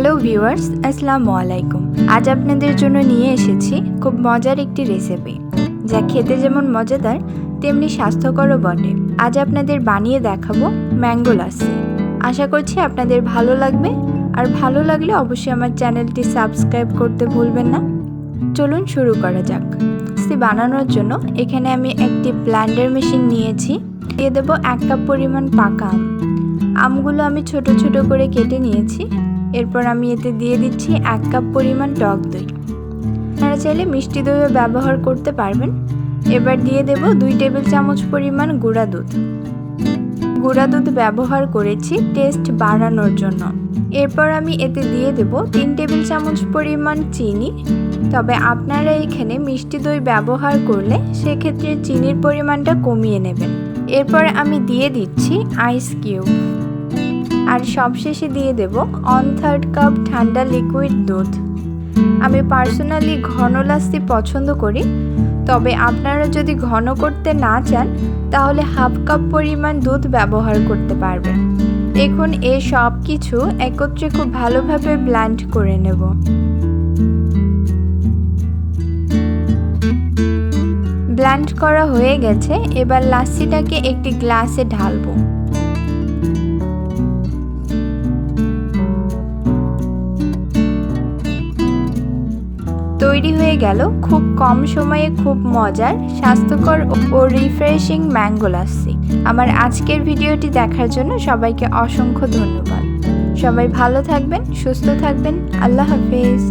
Hello viewers, আসসালামু আলাইকুম। আজ আপনাদের জন্য নিয়ে এসেছি খুব মজার একটি রেসিপি, যা খেতে যেমন মজাদার তেমনি স্বাস্থ্যকরও বটে। আজ আপনাদের বানিয়ে দেখাবো ম্যাঙ্গো লাচ্ছি। আশা করছি আপনাদের ভালো লাগবে, আর ভালো লাগলে অবশ্যই আমার চ্যানেলটি সাবস্ক্রাইব করতে ভুলবেন না। চলুন শুরু করা যাক। লাচ্ছি বানানোর জন্য এখানে আমি একটি ব্লেন্ডার মেশিন নিয়েছি। দিয়ে দেবো 1 কাপ পরিমাণ পাকা আম। আমগুলো আমি ছোট ছোট করে কেটে নিয়েছি। এরপর আমি এতে দিয়ে দিচ্ছি 1 কাপ পরিমাণ টক দই। আপনারা চাইলে মিষ্টি দইও ব্যবহার করতে পারবেন। এবার দিয়ে দেব 2 টেবিল চামচ পরিমাণ গুঁড়া দুধ। গুঁড়া দুধ ব্যবহার করেছি টেস্ট বাড়ানোর জন্য। এরপর আমি এতে দিয়ে দেব 3 টেবিল চামচ পরিমাণ চিনি। তবে আপনারা এখানে মিষ্টি দই ব্যবহার করলে সেক্ষেত্রে চিনির পরিমাণটা কমিয়ে নেবেন। এরপর আমি দিয়ে দিচ্ছি আইস কিউব। আর সবশেষে দিয়ে দেব 1/3 কাপ ঠান্ডা লিকুইড দুধ। আমি পার্সোনালি ঘন লাচ্ছি পছন্দ করি, তবে আপনারা যদি ঘন করতে না চান তাহলে 1/2 কাপ পরিমাণ দুধ ব্যবহার করতে পারবেন। এখন এই সব কিছু একত্রে খুব ভালোভাবে ব্লেন্ড করে নেব। ব্লেন্ড করা হয়ে গেছে। এবার লাচ্ছিটাকে একটি গ্লাসে ঢালবো। তৈরি হয়ে গেল খুব কম সময়ে খুব মজার, স্বাস্থ্যকর ও রিফ্রেশিং ম্যাঙ্গো লাচ্ছি। আমার আজকের ভিডিওটি দেখার জন্য সবাইকে অসংখ্য ধন্যবাদ। সবাই ভালো থাকবেন, সুস্থ থাকবেন। আল্লাহ হাফেজ।